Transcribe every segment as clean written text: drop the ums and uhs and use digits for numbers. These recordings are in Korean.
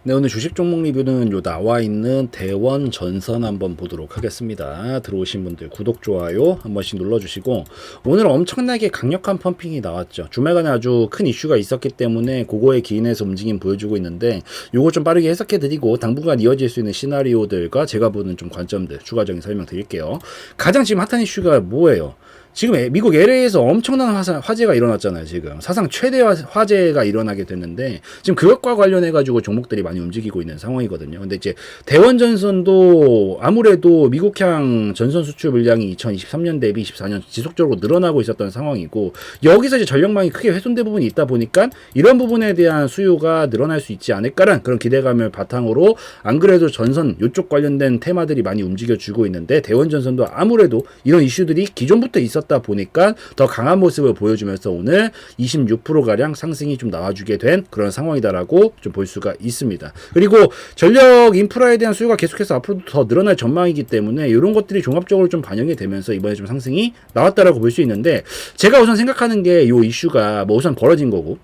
네, 오늘 주식 종목 리뷰는 요 나와 있는 대원 전선 한번 보도록 하겠습니다. 들어오신 분들 구독, 좋아요 한 번씩 눌러주시고, 오늘 엄청나게 강력한 펌핑이 나왔죠. 주말간에 아주 큰 이슈가 있었기 때문에 그거에 기인해서 움직임 보여주고 있는데, 요거 좀 빠르게 해석해드리고 당분간 이어질 수 있는 시나리오들과 제가 보는 좀 관점들 추가적인 설명 드릴게요. 가장 지금 핫한 이슈가 뭐예요? 지금 미국 LA에서 엄청난 화재가 일어났잖아요. 지금 사상 최대 화재가 일어나게 됐는데, 지금 그것과 관련해 가지고 종목들이 많이 움직이고 있는 상황이거든요. 근데 이제 대원전선도 아무래도 미국향 전선 수출 물량이 2023년 대비 24년 지속적으로 늘어나고 있었던 상황이고, 여기서 이제 전력망이 크게 훼손된 부분이 있다 보니까 이런 부분에 대한 수요가 늘어날 수 있지 않을까라는 그런 기대감을 바탕으로, 안 그래도 전선 요쪽 관련된 테마들이 많이 움직여주고 있는데, 대원전선도 아무래도 이런 이슈들이 기존부터 있었다 보니까 더 강한 모습을 보여주면서 오늘 26%가량 상승이 좀 나와주게 된 그런 상황이다라고 좀 볼 수가 있습니다. 그리고 전력 인프라에 대한 수요가 계속해서 앞으로도 더 늘어날 전망이기 때문에 이런 것들이 종합적으로 좀 반영이 되면서 이번에 좀 상승이 나왔다라고 볼 수 있는데, 제가 우선 생각하는 게 이 이슈가 뭐 우선 벌어진 거고,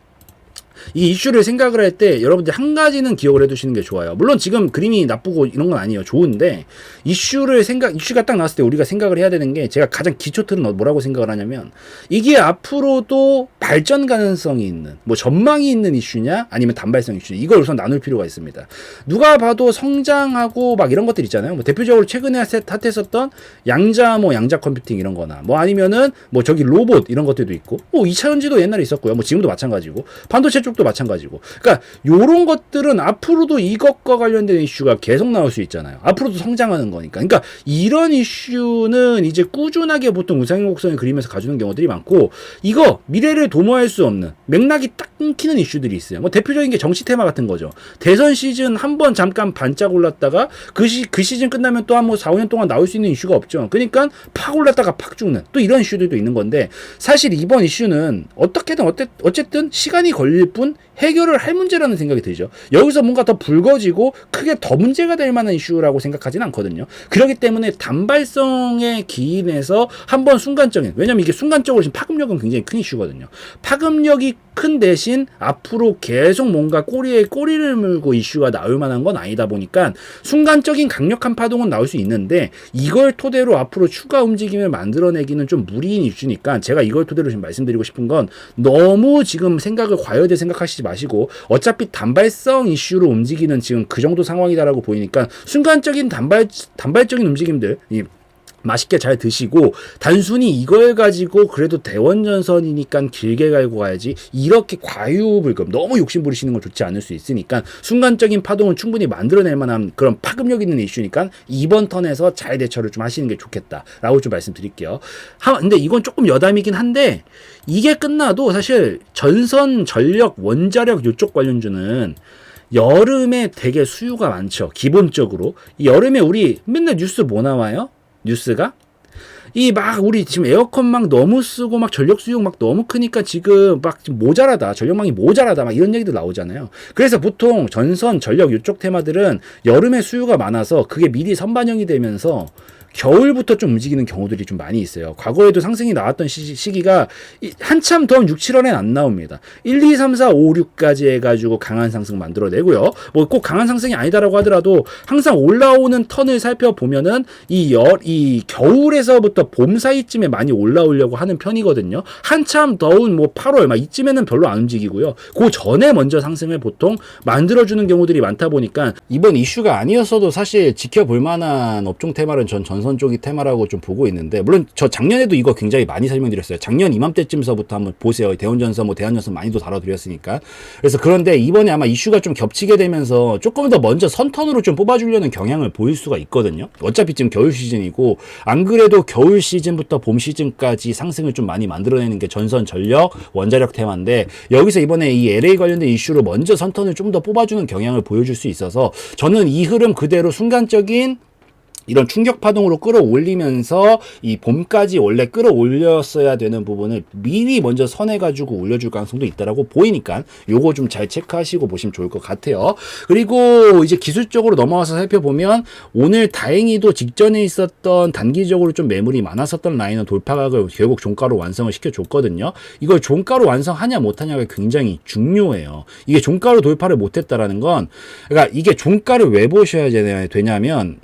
이 이슈를 생각을 할 때 여러분들 한 가지는 기억을 해두시는 게 좋아요. 물론 지금 그림이 나쁘고 이런 건 아니에요. 좋은데, 이슈가 딱 나왔을 때 우리가 생각을 해야 되는 게, 제가 가장 기초 틀은 뭐라고 생각을 하냐면, 이게 앞으로도 발전 가능성이 있는, 뭐 전망이 있는 이슈냐 아니면 단발성 이슈냐, 이걸 우선 나눌 필요가 있습니다. 누가 봐도 성장하고 막 이런 것들 있잖아요. 뭐 대표적으로 최근에 핫했었던 양자 컴퓨팅 이런 거나, 뭐 아니면은 뭐 저기 로봇 이런 것들도 있고, 뭐 2차전지도 옛날에 있었고요. 뭐 지금도 마찬가지고, 반도체 쪽도 마찬가지고. 그러니까 요런 것들은 앞으로도 이것과 관련된 이슈가 계속 나올 수 있잖아요. 앞으로도 성장하는 거니까. 그러니까 이런 이슈는 이제 꾸준하게 보통 우상향 곡선을 그리면서 가주는 경우들이 많고, 이거 미래를 도모할 수 없는 맥락이 딱 끊기는 이슈들이 있어요. 뭐 대표적인 게 정치 테마 같은 거죠. 대선 시즌 한번 잠깐 반짝 올랐다가 그 시즌 끝나면 또 한 뭐 4, 5년 동안 나올 수 있는 이슈가 없죠. 그러니까 팍 올랐다가 팍 죽는 또 이런 이슈들도 있는 건데, 사실 이번 이슈는 어쨌든 시간이 걸릴 뿐 해결을 할 문제라는 생각이 들죠. 여기서 뭔가 더 불거지고 크게 더 문제가 될 만한 이슈라고 생각하지는 않거든요. 그렇기 때문에 단발성에 기인해서 한번 순간적인, 왜냐면 이게 순간적으로 지금 파급력은 굉장히 큰 이슈거든요. 파급력이 큰 대신 앞으로 계속 뭔가 꼬리에 꼬리를 물고 이슈가 나올 만한 건 아니다 보니까 순간적인 강력한 파동은 나올 수 있는데, 이걸 토대로 앞으로 추가 움직임을 만들어내기는 좀 무리인 이슈니까, 제가 이걸 토대로 지금 말씀드리고 싶은 건, 너무 지금 생각을 과열돼 생각하시지 마시고, 어차피 단발성 이슈로 움직이는 지금 그 정도 상황이다라고 보이니까 순간적인 단발적인 움직임들 맛있게 잘 드시고, 단순히 이걸 가지고 그래도 대원전선이니까 길게 갈고 가야지, 이렇게 과유불급 너무 욕심 부리시는 건 좋지 않을 수 있으니까, 순간적인 파동은 충분히 만들어낼 만한 그런 파급력 있는 이슈니까 이번 턴에서 잘 대처를 좀 하시는 게 좋겠다라고 좀 말씀드릴게요. 근데 이건 조금 여담이긴 한데, 이게 끝나도 사실 전선, 전력, 원자력 요쪽 관련주는 여름에 되게 수요가 많죠. 기본적으로 여름에 우리 맨날 뉴스 뭐 나와요? 뉴스가 우리 지금 에어컨 막 너무 쓰고 막 전력 수용 막 너무 크니까 지금 막 모자라다, 전력망이 모자라다, 막 이런 얘기도 나오잖아요. 그래서 보통 전선, 전력 이쪽 테마들은 여름에 수요가 많아서 그게 미리 선반영이 되면서 겨울부터 좀 움직이는 경우들이 좀 많이 있어요. 과거에도 상승이 나왔던 시기가 한참 더 6, 7월엔 안 나옵니다. 1, 2, 3, 4, 5, 6까지 해가지고 강한 상승 만들어내고요. 뭐 꼭 강한 상승이 아니다라고 하더라도 항상 올라오는 턴을 살펴보면은 이 겨울에서부터 봄 사이쯤에 많이 올라오려고 하는 편이거든요. 한참 더운 뭐 8월 막 이쯤에는 별로 안 움직이고요. 그 전에 먼저 상승을 보통 만들어주는 경우들이 많다 보니까, 이번 이슈가 아니었어도 사실 지켜볼 만한 업종 테마는 전선 쪽이 테마라고 좀 보고 있는데, 물론 저 작년에도 이거 굉장히 많이 설명드렸어요. 작년 이맘때쯤서부터 한번 보세요. 대원전선, 뭐 대한전선 많이도 다뤄드렸으니까. 그래서 그런데 이번에 아마 이슈가 좀 겹치게 되면서 조금 더 먼저 선턴으로 좀 뽑아주려는 경향을 보일 수가 있거든요. 어차피 지금 겨울 시즌이고, 안 그래도 겨울 시즌부터 봄 시즌까지 상승을 좀 많이 만들어내는 게 전선, 전력, 원자력 테마인데, 여기서 이번에 이 LA 관련된 이슈로 먼저 선턴을 좀 더 뽑아주는 경향을 보여줄 수 있어서, 저는 이 흐름 그대로 순간적인 이런 충격 파동으로 끌어올리면서 이 봄까지 원래 끌어올렸어야 되는 부분을 미리 먼저 선해가지고 올려줄 가능성도 있다라고 보이니까 요거 좀 잘 체크하시고 보시면 좋을 것 같아요. 그리고 이제 기술적으로 넘어와서 살펴보면 오늘 다행히도 직전에 있었던 단기적으로 좀 매물이 많았었던 라인은 돌파각을 결국 종가로 완성을 시켜줬거든요. 이걸 종가로 완성하냐 못하냐가 굉장히 중요해요. 이게 종가로 돌파를 못했다라는 건 그러니까 이게 종가를 왜 보셔야 되냐면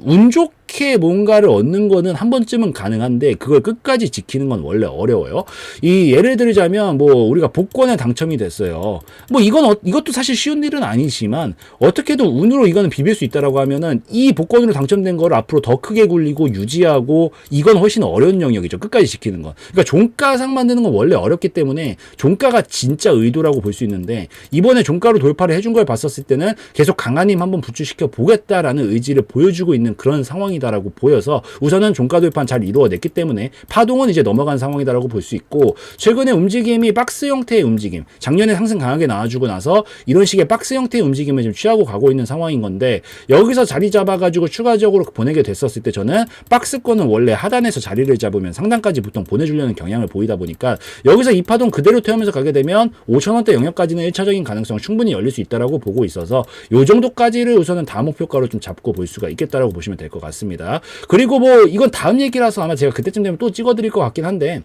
운 좋게 뭔가를 얻는 거는 한 번쯤은 가능한데 그걸 끝까지 지키는 건 원래 어려워요. 예를 들자면 뭐 우리가 복권에 당첨이 됐어요. 뭐 이것도 사실 쉬운 일은 아니지만 어떻게든 운으로 이거는 비빌 수 있다라고 하면은 이 복권으로 당첨된 거를 앞으로 더 크게 굴리고 유지하고 이건 훨씬 어려운 영역이죠. 끝까지 지키는 건. 그러니까 종가상 만드는 건 원래 어렵기 때문에 종가가 진짜 의도라고 볼 수 있는데 이번에 종가로 돌파를 해준 걸 봤었을 때는 계속 강한 힘 한번 부추시켜 보겠다라는 의지를 보여주고 있는 그런 상황이다라고 보여서 우선은 종가 돌파는 잘 이루어냈기 때문에 파동은 이제 넘어간 상황이다라고 볼 수 있고 최근에 움직임이 박스 형태의 움직임 작년에 상승 강하게 나와주고 나서 이런 식의 박스 형태의 움직임을 지금 취하고 가고 있는 상황인 건데 여기서 자리 잡아가지고 추가적으로 보내게 됐었을 때 저는 박스권은 원래 하단에서 자리를 잡으면 상단까지 보통 보내주려는 경향을 보이다 보니까 여기서 이 파동 그대로 태우면서 가게 되면 5,000원대 영역까지는 1차적인 가능성 충분히 열릴 수 있다라고 보고 있어서 요 정도까지를 우선은 다음 목표가로 좀 잡고 볼 수가 있겠다라고 보시면 될 것 같습니다. 그리고 뭐 이건 다음 얘기라서 아마 제가 그때쯤 되면 또 찍어드릴 것 같긴 한데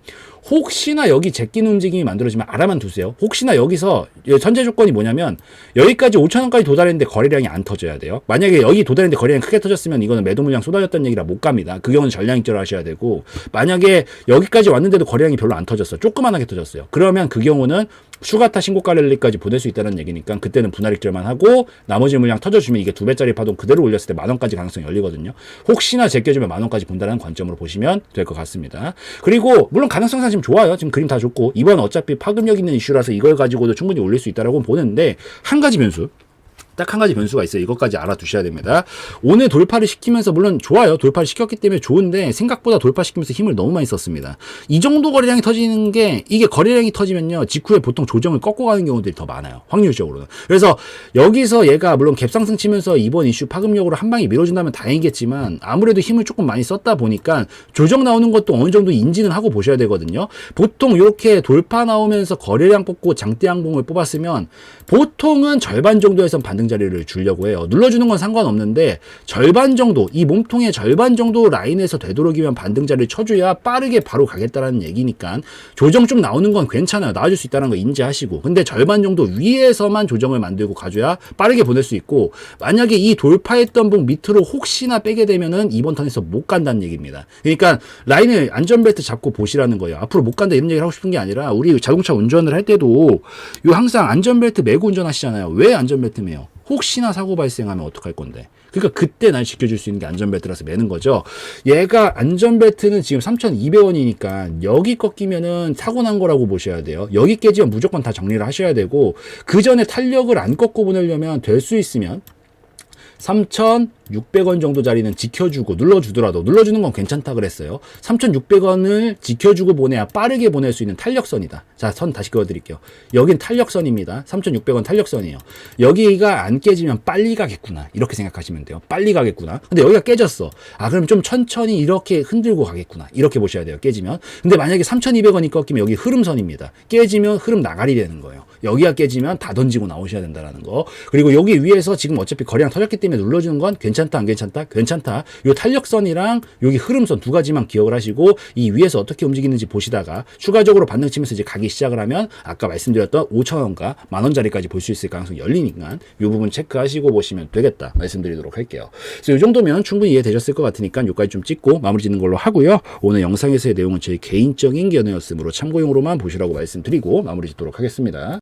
혹시나 여기 제끼는 움직임이 만들어지면 알아만 두세요. 혹시나 여기서 선제 조건이 뭐냐면 여기까지 5,000원까지 도달했는데 거래량이 안 터져야 돼요. 만약에 여기 도달했는데 거래량이 크게 터졌으면 이거는 매도 물량 쏟아졌다는 얘기라 못 갑니다. 그 경우는 전량 익절을 하셔야 되고 만약에 여기까지 왔는데도 거래량이 별로 안 터졌어. 조그만하게 터졌어요. 그러면 그 경우는 슈가타 신고가 랠리까지 보낼 수 있다는 얘기니까 그때는 분할 익절만 하고 나머지 물량 터져주면 이게 2배짜리 파동 그대로 올렸을 때 10,000원까지 가능성이 열리거든요. 혹시나 제껴주면 10,000원까지 본다는 관점으로 보시면 될 것 같습니다. 그리고 물론 가능성상 지금 좋아요. 지금 그림 다 좋고 이번 어차피 파급력 있는 이슈라서 이걸 가지고도 충분히 올릴 수 있다라고 보는데 한 가지 변수 딱 한 가지 변수가 있어요. 이것까지 알아두셔야 됩니다. 오늘 돌파를 시키면서 물론 좋아요. 돌파를 시켰기 때문에 좋은데 생각보다 돌파시키면서 힘을 너무 많이 썼습니다. 이 정도 거래량이 터지는 게 이게 거래량이 터지면요. 직후에 보통 조정을 꺾고 가는 경우들이 더 많아요. 확률적으로는. 그래서 여기서 얘가 물론 갭상승 치면서 이번 이슈 파급력으로 한 방에 밀어준다면 다행이겠지만 아무래도 힘을 조금 많이 썼다 보니까 조정 나오는 것도 어느 정도 인지는 하고 보셔야 되거든요. 보통 이렇게 돌파 나오면서 거래량 뽑고 장대 양봉을 뽑았으면 보통은 절반 정도에선 반등 자리를 주려고 해요. 눌러주는 건 상관없는데 절반 정도 이 몸통의 절반 정도 라인에서 되도록이면 반등 자리를 쳐줘야 빠르게 바로 가겠다라는 얘기니까 조정 좀 나오는 건 괜찮아요. 나와줄 수 있다는 거 인지하시고 근데 절반 정도 위에서만 조정을 만들고 가줘야 빠르게 보낼 수 있고 만약에 이 돌파했던 봉 밑으로 혹시나 빼게 되면은 이번 턴에서 못 간다는 얘기입니다. 그러니까 라인을 안전벨트 잡고 보시라는 거예요. 앞으로 못 간다 이런 얘기를 하고 싶은 게 아니라 우리 자동차 운전을 할 때도 요 항상 안전벨트 매고 운전하시잖아요. 왜 안전벨트 매요? 혹시나 사고 발생하면 어떡할 건데. 그러니까 그때 날 지켜줄 수 있는 게 안전벨트라서 매는 거죠. 얘가 안전벨트는 지금 3,200원이니까 여기 꺾이면은 사고 난 거라고 보셔야 돼요. 여기 깨지면 무조건 다 정리를 하셔야 되고 그 전에 탄력을 안 꺾고 보내려면 될 수 있으면 3,600원 정도 자리는 지켜주고 눌러주더라도 눌러주는 건 괜찮다 그랬어요. 3,600원을 지켜주고 보내야 빠르게 보낼 수 있는 탄력선이다. 자, 선 다시 그어드릴게요. 여긴 탄력선입니다. 3,600원 탄력선이에요. 여기가 안 깨지면 빨리 가겠구나. 이렇게 생각하시면 돼요. 빨리 가겠구나. 근데 여기가 깨졌어. 아, 그럼 좀 천천히 이렇게 흔들고 가겠구나. 이렇게 보셔야 돼요. 깨지면. 근데 만약에 3,200원이 꺾이면 여기 흐름선입니다. 깨지면 흐름 나가리 되는 거예요. 여기가 깨지면 다 던지고 나오셔야 된다는 거. 그리고 여기 위에서 지금 어차피 거래량 터졌기 때문에 눌러주는 건 괜찮다 안 괜찮다? 괜찮다. 요 탄력선이랑 여기 흐름선 두 가지만 기억을 하시고 이 위에서 어떻게 움직이는지 보시다가 추가적으로 반등 치면서 이제 가기 시작을 하면 아까 말씀드렸던 5,000원과 10,000원짜리까지 볼 수 있을 가능성이 열리니까 이 부분 체크하시고 보시면 되겠다 말씀드리도록 할게요. 그래서 이 정도면 충분히 이해되셨을 것 같으니까 여기까지 좀 찍고 마무리 짓는 걸로 하고요. 오늘 영상에서의 내용은 제 개인적인 견해였으므로 참고용으로만 보시라고 말씀드리고 마무리 짓도록 하겠습니다.